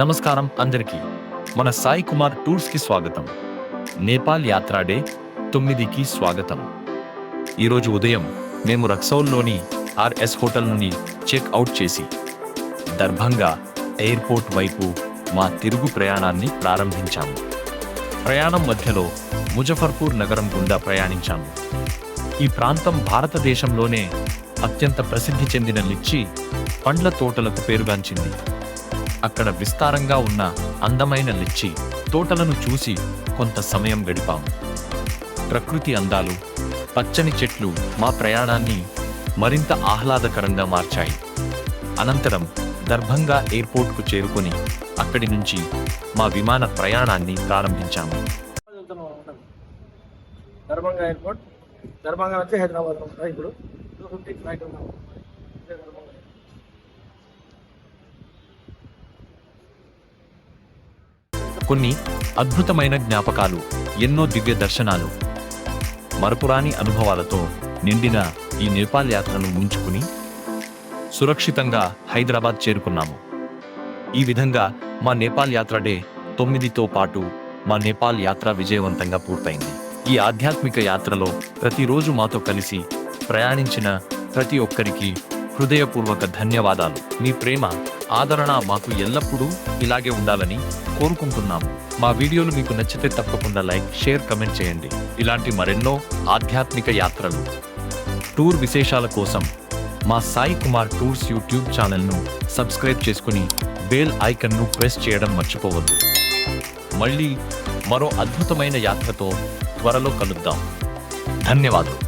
నమస్కారం అందరికీ. మన సాయి కుమార్ టూర్స్కి స్వాగతం. నేపాల్ యాత్రా డే 9కి స్వాగతం. ఈరోజు ఉదయం మేము రక్సౌల్లోని ఆర్ఎస్ హోటల్ నుండి చెక్ అవుట్ చేసి దర్భంగా ఎయిర్పోర్ట్ వైపు మా తిరుగు ప్రయాణాన్ని ప్రారంభించాము. ప్రయాణం మధ్యలో ముజఫర్పూర్ నగరం గుండా ప్రయాణించాము. ఈ ప్రాంతం భారతదేశంలోనే అత్యంత ప్రసిద్ధి చెందిన లిచ్చి పండ్ల తోటలకు పేరుగాంచింది. అక్కడ విస్తారంగా ఉన్న అందమైన లిచ్చి తోటలను చూసి కొంత సమయం గడిపాము. ప్రకృతి అందాలు, పచ్చని చెట్లు మా ప్రయాణాన్ని మరింత ఆహ్లాదకరంగా మార్చాయి. అనంతరం దర్భంగా ఎయిర్పోర్ట్కు చేరుకొని అక్కడి నుంచి మా విమాన ప్రయాణాన్ని ప్రారంభించాము. దర్భంగా ఎయిర్పోర్ట్, దర్భంగా వచ్చి హైదరాబాద్ ఇప్పుడు 2:50 ఫ్లైట్ ఉన్నాము. కొన్ని అద్భుతమైన జ్ఞాపకాలు, ఎన్నో దివ్య దర్శనాలు, మరపురాని అనుభవాలతో నిండిన ఈ నేపాల్ యాత్రను ముంచుకుని సురక్షితంగా హైదరాబాద్ చేరుకున్నాము. ఈ విధంగా మా నేపాల్ యాత్ర డే 9తో పాటు మా నేపాల్ యాత్ర విజయవంతంగా పూర్తయింది. ఈ ఆధ్యాత్మిక యాత్రలో ప్రతిరోజు మాతో కలిసి ప్రయాణించిన ప్రతి ఒక్కరికి హృదయపూర్వక ధన్యవాదాలు. మీ ప్రేమ, ఆదరణ మాకు ఎల్లప్పుడూ ఇలాగే ఉండాలని కోరుకుంటున్నాము. మా వీడియోలు మీకు నచ్చితే తప్పకుండా లైక్, షేర్, కమెంట్ చేయండి. ఇలాంటి మరెన్నో ఆధ్యాత్మిక యాత్రలు, టూర్ విశేషాల కోసం మా సాయి కుమార్ టూర్స్ యూట్యూబ్ ఛానల్ను సబ్స్క్రైబ్ చేసుకుని బెల్ ఐకన్ను ప్రెస్ చేయడం మర్చిపోవద్దు. మళ్ళీ మరో అద్భుతమైన యాత్రతో త్వరలో కలుద్దాం. ధన్యవాదాలు.